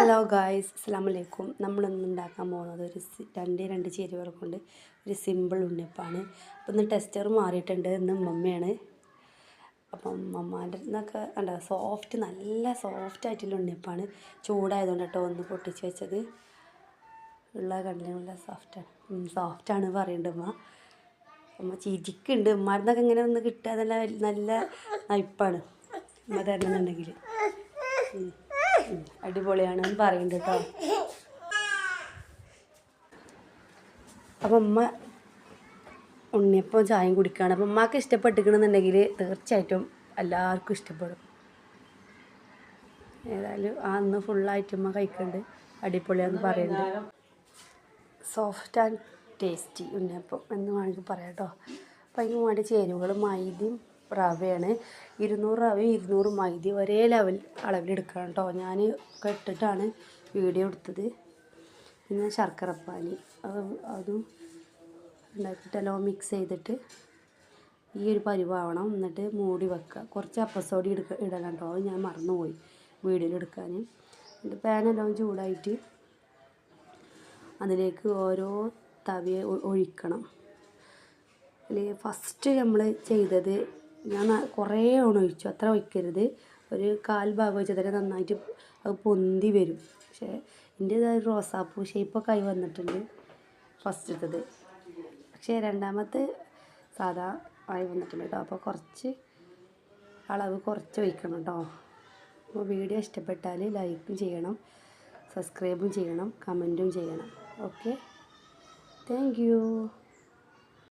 Hello guys, അസ്സലാമു അലൈക്കും. നമ്മളിന്ന് ഉണ്ടാക്കാൻ പോകുന്നത് രണ്ട് ചേരുവകൾ കൊണ്ട് ഒരു സിമ്പിൾ ഉണ്ണിയപ്പമാണ്. അപ്പം ഇന്ന് ടെസ്റ്റർ മാറിയിട്ടുണ്ട്. ഇന്ന് മമ്മയാണ്. അപ്പം മമ്മാൻ്റെ നിന്നൊക്കെ കണ്ടോ, നല്ല സോഫ്റ്റ് ആയിട്ടുള്ള ഉണ്ണിയപ്പമാണ്. ചൂടായതുകൊണ്ട് കേട്ടോ ഒന്ന് പൊട്ടിച്ച് വെച്ചത്. ഉള്ള കണ്ടില്ല, സോഫ്റ്റാണ് പറയുന്നുണ്ട് അമ്മ ചിരിക്കുന്നുണ്ട്. ഉമ്മാരുന്നൊക്കെ ഇങ്ങനെ ഒന്ന് കിട്ടുക നല്ല നയിപ്പാണ് ഉമ്മ തരണമെന്നുണ്ടെങ്കിൽ. അടിപൊളിയാണെന്ന് പറയുന്നുണ്ട് കേട്ടോ. അപ്പം ഉമ്മ ഉണ്ണിയപ്പം ചായയും കുടിക്കുകയാണ്. അപ്പം ഉമ്മക്ക് ഇഷ്ടപ്പെട്ടിരിക്കണമെന്നുണ്ടെങ്കിൽ തീർച്ചയായിട്ടും എല്ലാവർക്കും ഇഷ്ടപ്പെടും. ഏതായാലും അന്ന് ഫുള്ളായിട്ട് ഉമ്മ കഴിക്കുന്നുണ്ട്. അടിപൊളിയാണെന്ന് പറയുന്നുണ്ട്. സോഫ്റ്റ് ആൻഡ് ടേസ്റ്റി ഉണ്ണിയപ്പം എന്ന് വേണമെങ്കിൽ പറയാം കേട്ടോ. അപ്പം അതിന് വേണ്ടി ചേരുവകൾ മൈദയും റവയാണ്. 200 റവയും 200 മൈദ ഒരേ അളവിലെടുക്കണം കേട്ടോ. ഞാൻ ഒക്കെ ഇട്ടിട്ടാണ് വീഡിയോ എടുത്തത്. പിന്നെ ശർക്കരപ്പാനി അതും ഉണ്ടാക്കിയിട്ടെല്ലാം മിക്സ് ചെയ്തിട്ട് ഈ ഒരു പരിവാവണം. എന്നിട്ട് മൂടി വെക്കുക. കുറച്ച് അപ്പസോടി ഇടണം കേട്ടോ. അത് ഞാൻ മറന്നുപോയി വീഡിയോയിൽ എടുക്കാൻ. എന്നിട്ട് പാനെല്ലാം ചൂടായിട്ട് അതിലേക്ക് ഓരോ തവിയെ ഒഴിക്കണം. അല്ലെങ്കിൽ ഫസ്റ്റ് നമ്മൾ ചെയ്തത് ഞാൻ കുറേ ഒഴിച്ചു, അത്ര ഒഴിക്കരുത്. ഒരു 1/4 ഭാഗം ഒഴിച്ചാൽ തന്നെ നന്നായിട്ട് അത് പൊന്തി വരും. പക്ഷേ എൻ്റേതായ റോസാപ്പൂ ഷേപ്പൊക്കെ ആയി വന്നിട്ടുണ്ട് ഫസ്റ്റത്തത്. പക്ഷേ രണ്ടാമത്തെ സാധാ ആയി വന്നിട്ടുണ്ട് കേട്ടോ. അപ്പോൾ കുറച്ച് അളവ് കുറച്ച് ഒഴിക്കണം കേട്ടോ. അപ്പോൾ വീഡിയോ ഇഷ്ടപ്പെട്ടാൽ ലൈക്കും ചെയ്യണം, സബ്സ്ക്രൈബും ചെയ്യണം, കമൻറ്റും ചെയ്യണം. Okay, thank you.